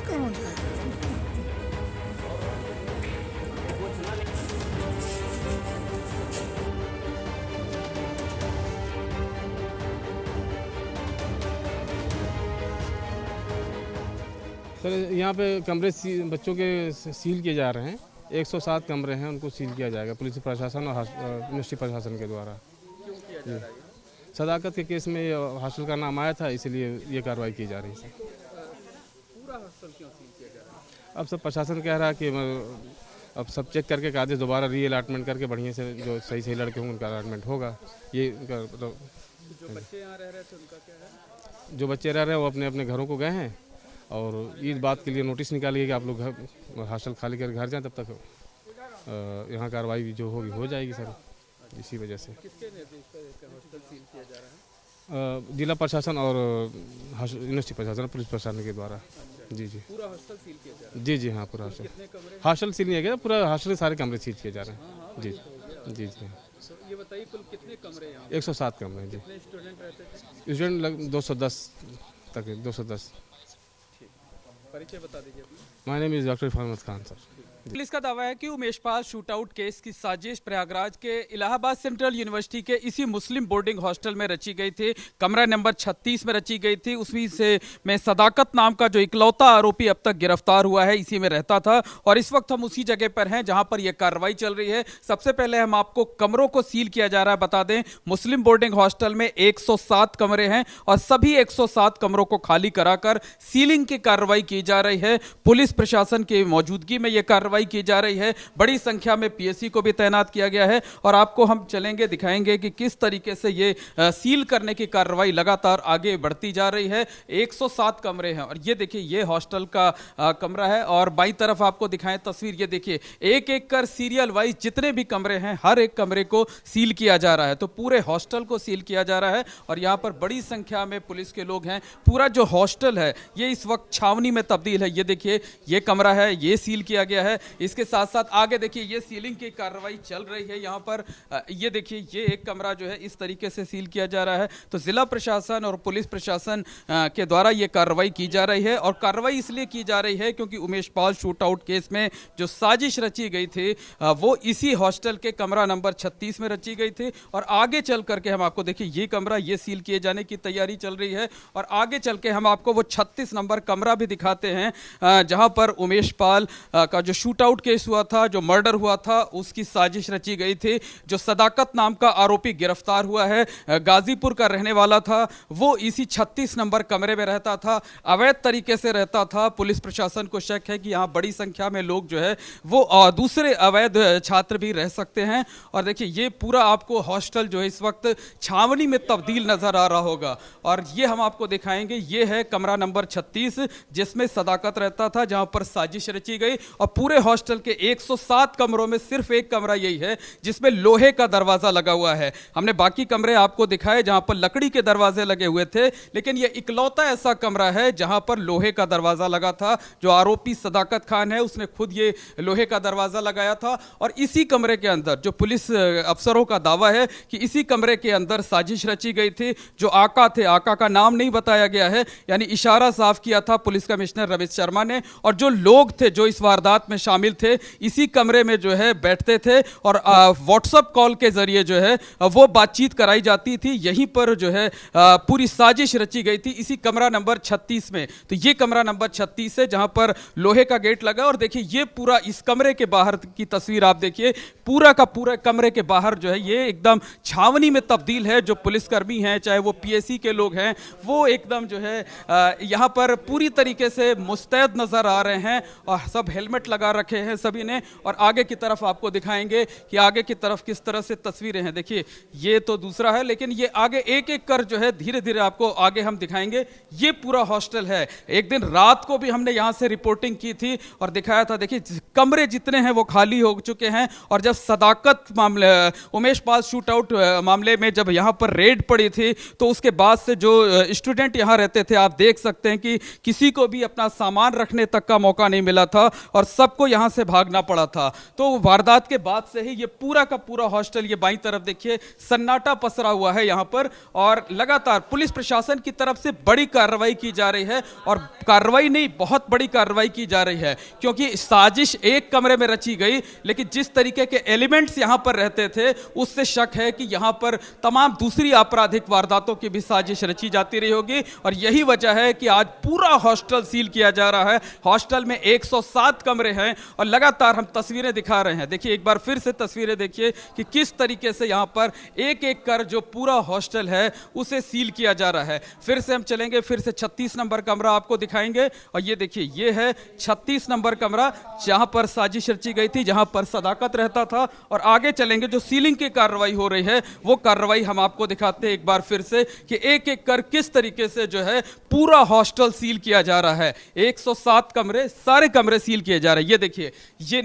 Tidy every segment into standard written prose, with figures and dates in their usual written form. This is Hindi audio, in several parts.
कानून जाएगा। सर यहाँ पे कमरे बच्चों के सील किए जा रहे हैं। 107 कमरे हैं, उनको सील किया जाएगा पुलिस प्रशासन और यूनिवर्सिटी प्रशासन के द्वारा। क्यों किया जा रहा है ये? सदाकत के केस में हॉस्टल का नाम आया था, इसलिए ये कार्रवाई की जा रही है। पूरा हॉस्टल क्यों सील किया जा रहा है? अब सब प्रशासन कह रहा है कि अब सब चेक करके कायदे दोबारा री अलॉटमेंट करके बढ़िया से जो सही सही लड़के होंगे उनका अलॉटमेंट होगा। ये जो बच्चे यहाँ रह रहे थे उनका क्या है? जो बच्चे रह रहे हैं वो अपने अपने घरों को गए हैं और इस बात के लिए नोटिस निकाली है कि आप लोग घर हॉस्टल खाली कर घर जाएं, तब तक यहाँ कार्रवाई जो होगी हो जाएगी सर। इसी वजह से किसके निर्देश पर हॉस्टल सील किया जा रहा है? जिला प्रशासन और यूनिवर्सिटी प्रशासन पुलिस प्रशासन के द्वारा। जी जी पूरा हॉस्टल सील किया जा रहा जी जी हाँ, पूरा हॉस्टल। कितने कमरे? हॉस्टल सील नहीं किया, पूरा हॉस्टल के सारे कमरे सील किए जा रहे हैं। जी जी जी तो ये बताइए कुल कितने कमरे यहाँ? 107 कमरे। जी कितने स्टूडेंट रहते थे? स्टूडेंट 210 तक है, 210। परिचय बता दीजिए अपना। My name is doctor Fahmad Khan sir. Police का दावा है कि उमेशपाल शूटआउट केस की साजिश प्रयागराज के इलाहाबाद सेंट्रल यूनिवर्सिटी के इसी मुस्लिम बोर्डिंग हॉस्टल में रची गई थी। कमरा नंबर 36 में रची गई थी। उसमें से में सदाकत नाम का जो इकलौता आरोपी अब तक गिरफ्तार हुआ है, इसी में रहता था और इस वक्त हम उसी जगह पर हैं जहां पर यह कार्रवाई चल रही है। सबसे पहले हम आपको कमरों को सील किया जा रहा है। बता दें, मुस्लिम बोर्डिंग हॉस्टल में 107 कमरे हैं और सभी 107 कमरों को खाली कराकर सीलिंग की कार्रवाई की जा रही है। पुलिस प्रशासन की मौजूदगी में यह कार्रवाई की जा रही है। बड़ी संख्या में पीएससी को भी तैनात किया गया है और आपको हम चलेंगे दिखाएंगे कि किस तरीके से ये सील करने की कार्रवाई लगातार आगे बढ़ती जा रही है। 107 कमरे हैं और ये देखिए, ये हॉस्टल का कमरा है और बाईं तरफ आपको दिखाएं तस्वीर। ये देखिए, एक एक कर सीरियल वाइज जितने भी कमरे हैं, हर एक कमरे को सील किया जा रहा है। तो पूरे हॉस्टल को सील किया जा रहा है और यहां पर बड़ी संख्या में पुलिस के लोग हैं। पूरा जो हॉस्टल है ये इस वक्त छावनी में तब्दील है। ये देखिए, ये कमरा है, ये सील किया गया है। इसके साथ साथ आगे देखिए, ये सीलिंग की कार्रवाई चल रही है। यहाँ पर ये देखिए, ये एक कमरा जो है इस तरीके से सील किया जा रहा है। तो जिला प्रशासन और पुलिस प्रशासन के द्वारा ये कार्रवाई की जा रही है और कार्रवाई इसलिए की जा रही है क्योंकि उमेशपाल शूटआउट केस में जो साजिश रची गई थी वो इसी हॉस्टल के कमरा नंबर 36 में रची गई थी। और आगे चल करके हम आपको देखिए, ये कमरा ये सील किए जाने की तैयारी चल रही है और आगे चल के हम आपको वो 36 नंबर कमरा भी दिखाते हैं जहां पर उमेशपाल का जो शूटआउट केस हुआ था, जो मर्डर हुआ था, उसकी साजिश रची गई थी। जो सदाकत नाम का आरोपी गिरफ्तार हुआ है, गाजीपुर का रहने वाला था, वो इसी 36 नंबर कमरे में रहता था, अवैध तरीके से रहता था। पुलिस प्रशासन को शक है कि यहाँ बड़ी संख्या में लोग जो है वो दूसरे अवैध छात्र भी रह सकते हैं। और देखिए, ये पूरा आपको हॉस्टल जो है इस वक्त छावनी में तब्दील नजर आ रहा होगा और ये हम आपको दिखाएंगे। ये है कमरा नंबर 36 जिसमें सदाकत रहता था, जहां पर साजिश रची गई। और पूरे हॉस्टल के 107 कमरों में सिर्फ एक कमरा यही है जिसमें लोहे का दरवाजा लगा हुआ है। हमने बाकी कमरे आपको दिखाए जहां पर लकड़ी के दरवाजे लगे हुए थे, लेकिन यह इकलौता ऐसा कमरा है जहां पर लोहे का दरवाजा लगा था। जो आरोपी सदाकत खान है उसने खुद ये लोहे का दरवाजा लगाया था और इसी कमरे के अंदर, जो पुलिस अफसरों का दावा है कि इसी कमरे के अंदर साजिश रची गई थी। जो आका थे, आका का नाम नहीं बताया गया है, यानी इशारा साफ किया था पुलिस कमिश्नर रविश शर्मा ने। और जो लोग थे जो इस वारदात में शामिल थे, इसी कमरे में जो है बैठते थे और व्हाट्सएप कॉल के जरिए जो है वो बातचीत कराई जाती थी। यहीं पर जो है पूरी साजिश रची गई थी, इसी कमरा नंबर 36 में। तो ये कमरा नंबर 36 है जहां पर लोहे का गेट लगा। और देखिए, ये पूरा इस कमरे के बाहर की तस्वीर आप देखिए, पूरा का पूरा कमरे के बाहर जो है ये एकदम छावनी में तब्दील है। जो पुलिसकर्मी हैं, चाहे वो पीएससी के लोग हैं, वो एकदम जो है यहाँ पर पूरी तरीके से मुस्तैद नजर आ रहे हैं और सब हेलमेट लगा रखे हैं सभी ने। और आगे की तरफ आपको दिखाएंगे कि आगे की तरफ किस तरह से तस्वीरें हैं। देखिए, ये तो दूसरा है, लेकिन ये आगे एक एक कर जो है धीरे धीरे आपको आगे हम दिखाएंगे। ये पूरा हॉस्टल है। एक दिन रात को भी हमने यहाँ से रिपोर्टिंग की थी और दिखाया था। देखिए, कमरे जितने हैं वो खाली हो चुके हैं। और जब सदाकत मामले, उमेशपाल शूटआउट मामले में जब यहाँ पर रेड पड़ी थी, तो उसके बाद से जो स्टूडेंट यहाँ रहते थे, आप देख सकते हैं कि किसी को भी अपना सामान रखने तक का मौका नहीं मिला था और सबको को यहाँ से भागना पड़ा था। तो वारदात के बाद से ही ये पूरा का पूरा हॉस्टल, ये बाईं तरफ देखिए, सन्नाटा पसरा हुआ है यहाँ पर, और लगातार पुलिस प्रशासन की तरफ से बड़ी कार्रवाई की जा रही है। और कार्रवाई नहीं, बहुत बड़ी कार्रवाई की जा रही है, क्योंकि साजिश एक कमरे में रची गई, लेकिन जिस तरीके के एलिमेंट्स यहाँ पर रहते थे उससे शक है कि यहाँ पर तमाम दूसरी आपराधिक वारदातों की भी साजिश रची जाती रही होगी। और यही वजह है कि आज पूरा हॉस्टल सील किया जा रहा है। हॉस्टल में 107 कमरे हैं और लगातार हम तस्वीरें दिखा रहे हैं। देखिए एक बार फिर से तस्वीरें देखिए कि किस तरीके से यहाँ पर एक एक कर जो पूरा हॉस्टल है उसे सील किया जा रहा है। फिर से हम चलेंगे, फिर से 36 नंबर कमरा आपको दिखाएंगे। और ये देखिए, ये है 36 नंबर कमरा, जहां पर साजिश रची गई थी, जहां पर सदाकत रहता था। और आगे चलेंगे, जो सीलिंग की कार्रवाई हो रही है वो कार्रवाई हम आपको दिखाते हैं एक बार फिर से कि एक एक कर किस तरीके से जो है पूरा हॉस्टल सील किया जा रहा है। 107 कमरे, सारे कमरे सील किए जा रहे हैं। ये देखिए, ये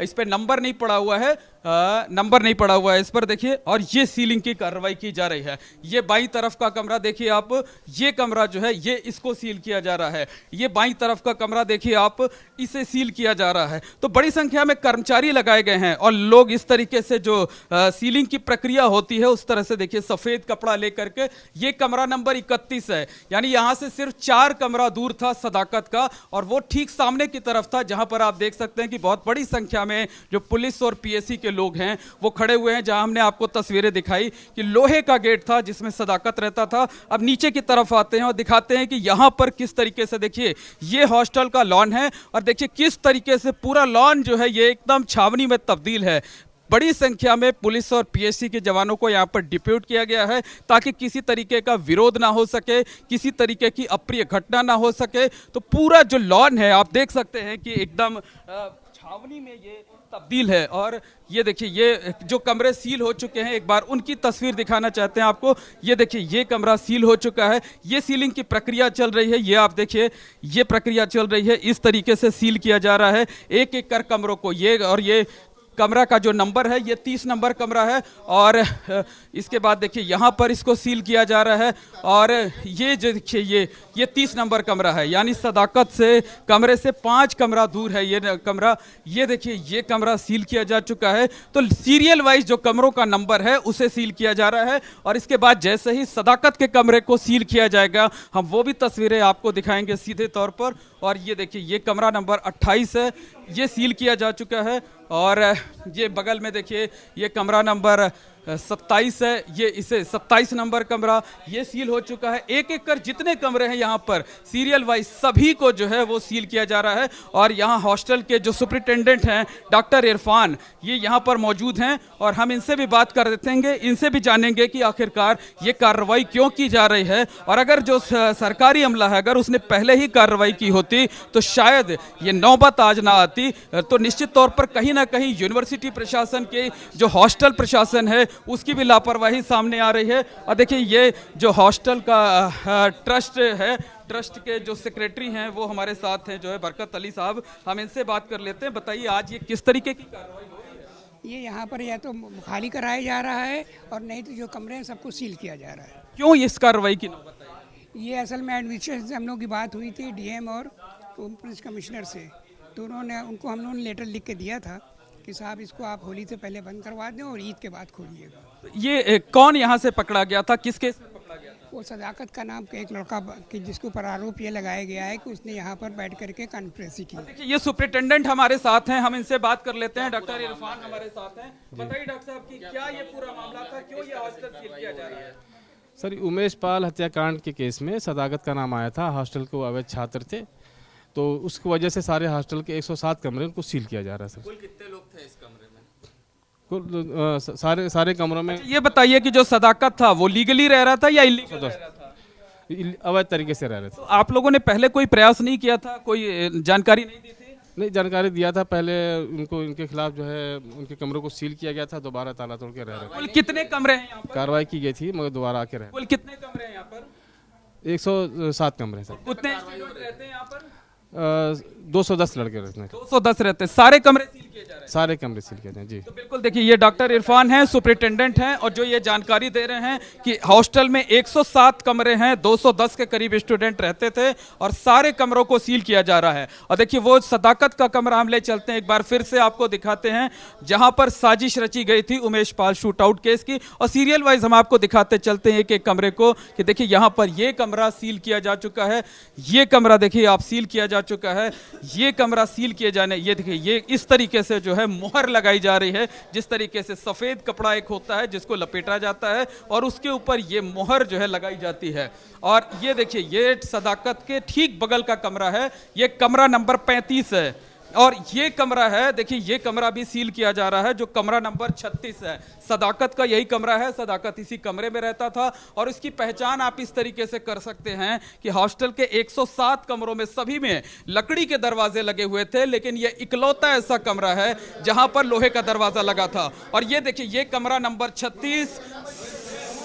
इस पे नंबर नहीं पड़ा हुआ है, नंबर नहीं पड़ा हुआ है इस पर, देखिए। और ये सीलिंग की कार्रवाई की जा रही है। ये बाईं तरफ का कमरा देखिए आप, ये कमरा जो है ये इसको सील किया जा रहा है। ये बाईं तरफ का कमरा देखिए आप, इसे सील किया जा रहा है। तो बड़ी संख्या में कर्मचारी लगाए गए हैं और लोग इस तरीके से जो सीलिंग की प्रक्रिया होती है उस तरह से देखिए सफेद कपड़ा लेकर के। ये कमरा नंबर 31 है, यानी यहां से सिर्फ 4 कमरा दूर था सदाकत का, और वो ठीक सामने की तरफ था, जहां पर आप देख सकते हैं कि बहुत बड़ी संख्या में जो पुलिस और पीएसी के लोग हैं वो खड़े हुए हैं। जहां हमने आपको तस्वीरें दिखाई कि लोहे का गेट था जिसमें सदाकत रहता था। अब नीचे की तरफ आते हैं और दिखाते हैं कि यहां पर किस तरीके से, देखिए ये हॉस्टल का लॉन है, और देखिए किस तरीके से पूरा लॉन जो है ये एकदम छावनी में तब्दील है। बड़ी संख्या में पुलिस और पीएससी के जवानों को यहाँ पर डिप्यूट किया गया है ताकि किसी तरीके का विरोध ना हो सके, किसी तरीके की अप्रिय घटना ना हो सके। तो पूरा जो लॉन है आप देख सकते हैं कि एकदम छावनी में ये तब्दील है। और ये देखिए, ये जो कमरे सील हो चुके हैं, एक बार उनकी तस्वीर दिखाना चाहते हैं आपको। ये देखिए, ये कमरा सील हो चुका है, ये सीलिंग की प्रक्रिया चल रही है। ये आप देखिए, ये प्रक्रिया चल रही है, इस तरीके से सील किया जा रहा है एक एक कर कमरों को। ये और ये कमरा का जो नंबर है ये 30 नंबर कमरा है। और इसके बाद देखिए यहाँ पर इसको सील किया जा रहा है। और ये जो देखिए, ये 30 नंबर कमरा है, यानी सदाकत से कमरे से 5 कमरा दूर है ये कमरा। ये देखिए, ये कमरा सील किया जा चुका है। तो सीरियल वाइज जो कमरों का नंबर है उसे सील किया जा रहा है। और इसके बाद जैसे ही सदाकत के कमरे को सील किया जाएगा हम वो भी तस्वीरें आपको दिखाएंगे सीधे तौर पर। और ये देखिए, ये कमरा नंबर 28 है, ये सील किया जा चुका है। और ये बगल में देखिए, ये कमरा नंबर 27 है, ये इसे 27 नंबर कमरा ये सील हो चुका है। एक एक कर जितने कमरे हैं यहाँ पर सीरियल वाइज सभी को जो है वो सील किया जा रहा है। और यहाँ हॉस्टल के जो सुपरिटेंडेंट हैं डॉक्टर इरफान, ये यहाँ पर मौजूद हैं और हम इनसे भी बात कर देंगे, इनसे भी जानेंगे कि आखिरकार ये कार्रवाई क्यों की जा रही है। और अगर जो सरकारी अमला है अगर उसने पहले ही कार्रवाई की होती तो शायद ये नौबत आज ना आती। तो निश्चित तौर पर कहीं ना कहीं यूनिवर्सिटी प्रशासन के जो हॉस्टल प्रशासन है उसकी भी लापरवाही सामने आ रही है। और देखिए, ये जो हॉस्टल का ट्रस्ट है, ट्रस्ट के जो सेक्रेटरी हैं वो हमारे साथ हैं, जो है बरकत अली साहब, हम इनसे बात कर लेते हैं। बताइए, आज ये किस तरीके की कार्रवाई हो रही है? ये यहाँ पर या तो खाली कराया जा रहा है और नहीं तो जो कमरे हैं सबको सील किया जा रहा है। क्यों इस कार्रवाई की नौबत आई? ये असल में एडमिनिस्ट्रेशन से हम लोग की बात हुई थी डीएम और पुलिस कमिश्नर से, तो उन्होंने उनको हम लोगों ने लेटर लिख के दिया था कि साहब इसको आप होली से पहले बंद करवा दें और ईद के बाद खोलिएगा। ये कौन यहाँ से पकड़ा गया था, किस केस में पकड़ा गया था? वो सदाकत का नाम का एक लड़का कि जिसके ऊपर आरोप ये लगाया गया है कि उसने यहाँ पर बैठ करके कॉन्फ्रेंस की। देखिए, ये सुपरिटेंडेंट हमारे साथ हैं, हम इनसे बात कर लेते हैं। डॉक्टर इरफान हमारे साथ हैं। बताइए डॉक्टर साहब कि क्या ये पूरा मामला था, क्यों ये हॉस्टल सील किया जा रहा है? सर, उमेश पाल हत्याकांड के केस में सदाकत का नाम आया था। हॉस्टल के अवैध छात्र थे, तो उसकी वजह से सारे हॉस्टल के 107 कमरे उनको सील किया जा रहा है। सर, कुल कितने लोग थे इस कमरे में? सारे कमरों में। ये बताइए कि जो सदाकत था वो लीगली रह रहा था या इलीगल रह रहा था? अवैध तरीके से रह रहे थे। तो आप लोगों ने पहले कोई प्रयास नहीं किया था, कोई जानकारी नहीं दी थी? नहीं, जानकारी दिया था पहले उनको, इनके खिलाफ जो है उनके कमरों को सील किया गया था, दोबारा ताला तोड़ के रह रहे थे। कुल कितने कमरे हैं यहाँ पर? कार्रवाई की गई थी मगर दोबारा आके रहे। कुल कितने कमरे हैं यहाँ पर? 107 कमरे सर। कितने स्टूडेंट रहते हैं यहाँ पर? 210 लड़के रहते हैं, 210 रहते हैं, सारे कमरे सील किए जा रहे हैं। सारे कमरे सील किए हैं जी। तो बिल्कुल देखिए, ये डॉक्टर इरफान हैं, सुपरिटेंडेंट हैं, और जो ये जानकारी दे रहे हैं कि हॉस्टल में 107 कमरे हैं, 210 के करीब स्टूडेंट रहते थे और सारे कमरों को सील किया जा रहा है। और देखिए वो सदाकत का कमरा हम ले चलते हैं, एक बार फिर से आपको दिखाते हैं, जहां पर साजिश रची गई थी Umesh Pal shoot out case की। और सीरियल वाइज हम आपको दिखाते चलते हैं एक एक कमरे को, कि देखिए यहां पर ये कमरा सील किया जा चुका है, ये कमरा देखिए आप सील किया जा चुका है, ये कमरा सील किए जाने, ये देखिए ये इस तरीके से जो है मोहर लगाई जा रही है, जिस तरीके से सफेद कपड़ा एक होता है जिसको लपेटा जाता है और उसके ऊपर ये मोहर जो है लगाई जाती है। और ये देखिए ये सदाकत के ठीक बगल का कमरा है, ये कमरा नंबर 35 है, और ये कमरा है, देखिए ये कमरा भी सील किया जा रहा है जो कमरा नंबर 36 है। सदाकत का यही कमरा है, सदाकत इसी कमरे में रहता था। और इसकी पहचान आप इस तरीके से कर सकते हैं कि हॉस्टल के 107 कमरों में सभी में लकड़ी के दरवाजे लगे हुए थे, लेकिन ये इकलौता ऐसा कमरा है जहां पर लोहे का दरवाजा लगा था। और ये देखिए ये कमरा नंबर 36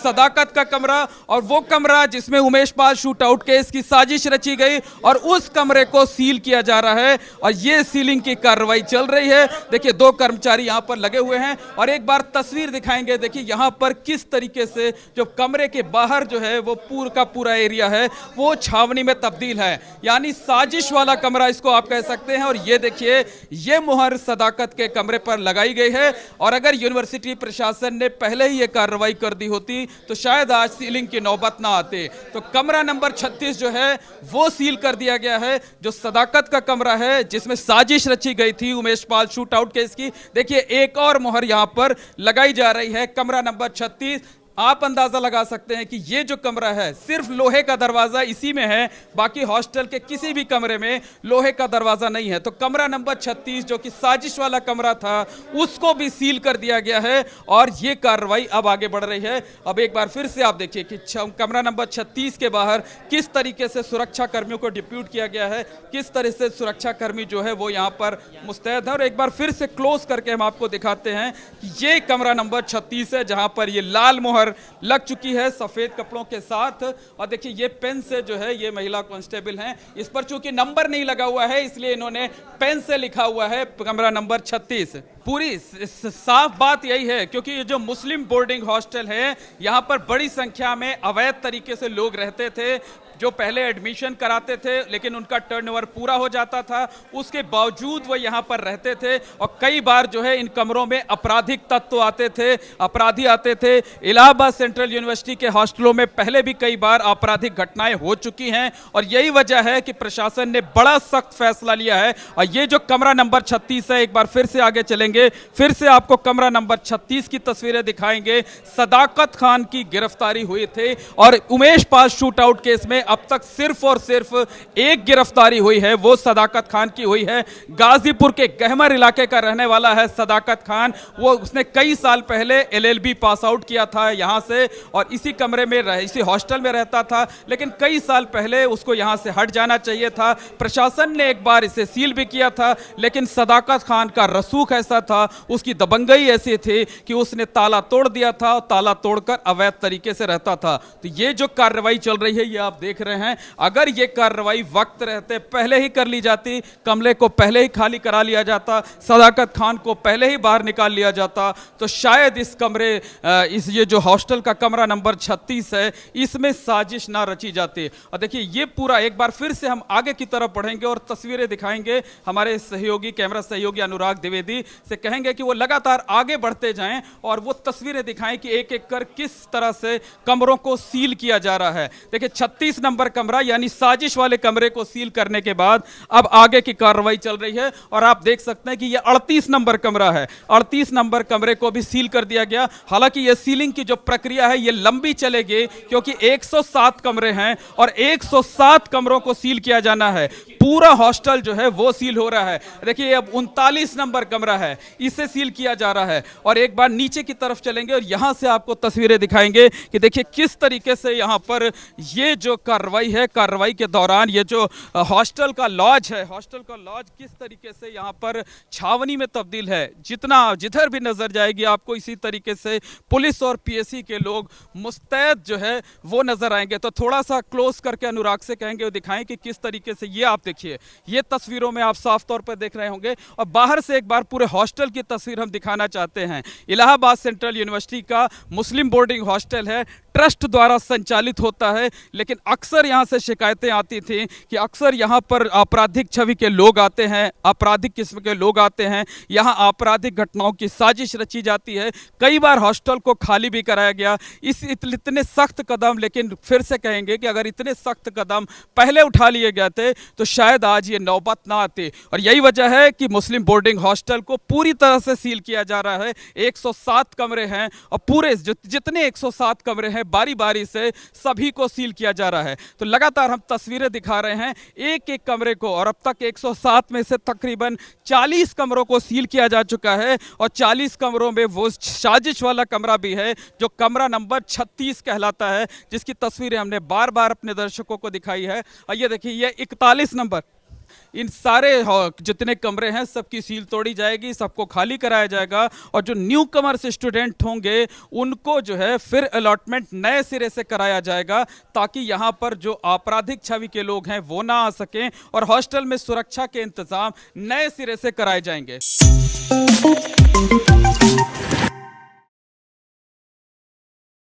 सदाकत का कमरा, और वो कमरा जिसमें Umesh Pal shoot out case की साजिश रची गई, और उस कमरे को सील किया जा रहा है और ये सीलिंग की कार्रवाई चल रही है। देखिए 2 कर्मचारी यहां पर लगे हुए हैं, और एक बार तस्वीर दिखाएंगे। देखिए यहां पर किस तरीके से जो कमरे के बाहर जो है वो पूरा का पूरा एरिया है वो छावनी में तब्दील है, यानी साजिश वाला कमरा इसको आप कह सकते हैं। और ये देखिए ये मुहर सदाकत के कमरे पर लगाई गई है, और अगर यूनिवर्सिटी प्रशासन ने पहले ही ये कार्रवाई कर दी होती तो शायद आज सीलिंग की नौबत ना आते। तो कमरा नंबर 36 जो है वो सील कर दिया गया है, जो सदाकत का कमरा है जिसमें साजिश रची गई थी Umesh Pal shoot out case की। देखिए एक और मोहर यहां पर लगाई जा रही है, कमरा नंबर 36। आप अंदाजा लगा सकते हैं कि ये जो कमरा है सिर्फ लोहे का दरवाजा इसी में है, बाकी हॉस्टल के किसी भी कमरे में लोहे का दरवाजा नहीं है। तो कमरा नंबर 36 जो कि साजिश वाला कमरा था उसको भी सील कर दिया गया है, और ये कार्रवाई अब आगे बढ़ रही है। अब एक बार फिर से आप देखिए कि कमरा नंबर 36 के बाहर किस तरीके से सुरक्षा कर्मियों को डिप्यूट किया गया है, किस तरह से सुरक्षा कर्मी जो है वो यहाँ पर मुस्तैद है। और एक बार फिर से क्लोज करके हम आपको दिखाते हैं कि ये कमरा नंबर 36 है जहां पर ये लाल मोहर लग चुकी है सफेद कपड़ों के साथ। और देखिए ये पेन से जो है ये महिला कांस्टेबल हैं, इस पर चूंकि नंबर नहीं लगा हुआ है इसलिए इन्होंने पेन से लिखा हुआ है कमरा नंबर 36। पूरी साफ बात यही है, क्योंकि ये जो मुस्लिम बोर्डिंग हॉस्टल है यहाँ पर बड़ी संख्या में अवैध तरीके से लोग रहते थे, जो पहले एडमिशन कराते थे लेकिन उनका टर्नओवर पूरा हो जाता था, उसके बावजूद वो यहाँ पर रहते थे। और कई बार जो है इन कमरों में आपराधिक तत्व आते थे, अपराधी आते थे। इलाहाबाद सेंट्रल यूनिवर्सिटी के हॉस्टलों में पहले भी कई बार आपराधिक घटनाएं हो चुकी हैं, और यही वजह है कि प्रशासन ने बड़ा सख्त फैसला लिया है। और ये जो कमरा नंबर 36 है, एक बार फिर से आगे चलेंगे, फिर से आपको कमरा नंबर 36 की तस्वीरें दिखाएंगे। सदाकत खान की गिरफ्तारी हुई थी, और Umesh Pal shoot out case में अब तक सिर्फ और सिर्फ एक गिरफ्तारी हुई है, वो सदाकत खान की हुई है। गाजीपुर के गहमर इलाके का रहने वाला है सदाकत खान। वो उसने कई साल पहले LLB पास आउट किया था यहां से, और इसी कमरे में इसी हॉस्टल में रहता था, लेकिन कई साल पहले उसको यहां से हट जाना चाहिए था। प्रशासन ने एक बार इसे सील भी किया था, लेकिन सदाकत खान का रसूख ऐसा था, उसकी दबंगई ऐसी थी कि उसने ताला तोड़ दिया था, और ताला तोड़कर अवैध तरीके से रहता था। तो ये जो कार्रवाई चल रही है ये आप देख रहे हैं, अगर ये कार्रवाई वक्त रहते पहले ही कर ली जाती, कमरे को पहले ही खाली करा लिया जाता, सदाकत खान को पहले ही बाहर निकाल लिया जाता, तो शायद इस कमरे ये जो हॉस्टल का कमरा नंबर 36 है इसमें साजिश ना रची जाती। और देखिए ये पूरा, एक बार फिर से हम आगे की तरफ बढ़ेंगे और तस्वीरें दिखाएंगे। हमारे सहयोगी कैमरा सहयोगी अनुराग द्विवेदी से कहेंगे कि वो लगातार आगे बढ़ते जाएं और वो तस्वीरें दिखाएं कि एक एक कर किस तरह से कमरों को सील किया जा रहा है। देखिए 36 नंबर कमरा यानी साजिश वाले कमरे को सील करने के बाद अब आगे की कार्रवाई चल रही है, और आप देख सकते हैं कि यह 38 नंबर कमरा है। 38 नंबर कमरे को भी सील कर दिया गया। हालांकि यह सीलिंग की जो प्रक्रिया है यह लंबी चलेगी, क्योंकि 107 कमरे हैं और 107 कमरों को सील किया जाना है। पूरा हॉस्टल जो है वो सील हो रहा है। देखिए अब 39 नंबर कमरा है, इसे सील किया जा रहा है। और एक बार नीचे की तरफ चलेंगे और यहां से आपको तस्वीरें दिखाएंगे कि देखिए किस तरीके से यहां पर ये जो कार्रवाई है। कार्रवाई के दौरान ये जो हॉस्टल का लॉज है, हॉस्टल का लॉज किस तरीके से यहाँ पर छावनी में तब्दील है। जिधर भी नजर जाएगी आपको इसी तरीके से पुलिस और पीएसी के लोग मुस्तैद जो है वो नजर आएंगे। तो थोड़ा सा क्लोज करके अनुराग से कहेंगे वो दिखाएं कि किस तरीके से, ये आप देखिए, ये तस्वीरों में आप साफ तौर पर देख रहे होंगे। और बाहर से एक बार पूरे हॉस्टल की तस्वीर हम दिखाना चाहते हैं। इलाहाबाद सेंट्रल यूनिवर्सिटी का मुस्लिम बोर्डिंग हॉस्टल है, ट्रस्ट द्वारा संचालित होता है, लेकिन अक्सर यहां से शिकायतें आती थी कि अक्सर यहां पर आपराधिक छवि के लोग आते हैं, आपराधिक किस्म के लोग आते हैं, यहां आपराधिक घटनाओं की साजिश रची जाती है। कई बार हॉस्टल को खाली भी कराया गया। इतने सख्त कदम, लेकिन फिर से कहेंगे कि अगर इतने सख्त कदम पहले उठा लिए गए थे तो शायद आज ये नौबत ना आती। और यही वजह है कि मुस्लिम बोर्डिंग हॉस्टल को पूरी तरह से सील किया जा रहा है। 107 कमरे हैं और पूरे जितने 107 कमरे हैं बारी बारी से सभी को सील किया जा रहा है। तो लगातार हम तस्वीरें दिखा रहे हैं एक एक कमरे को, और अब तक 107 में से तकरीबन 40 कमरों को सील किया जा चुका है। और 40 कमरों में वो साजिश वाला कमरा भी है जो कमरा नंबर 36 कहलाता है, जिसकी तस्वीरें हमने बार बार अपने दर्शकों को दिखाई है। और ये देखिए, ये 41 नंबर, इन सारे जितने कमरे हैं सबकी सील तोड़ी जाएगी, सबको खाली कराया जाएगा। और जो न्यू कमर्स स्टूडेंट होंगे उनको जो है फिर अलॉटमेंट नए सिरे से कराया जाएगा, ताकि यहाँ पर जो आपराधिक छवि के लोग हैं वो ना आ सकें। और हॉस्टल में सुरक्षा के इंतजाम नए सिरे से कराए जाएंगे।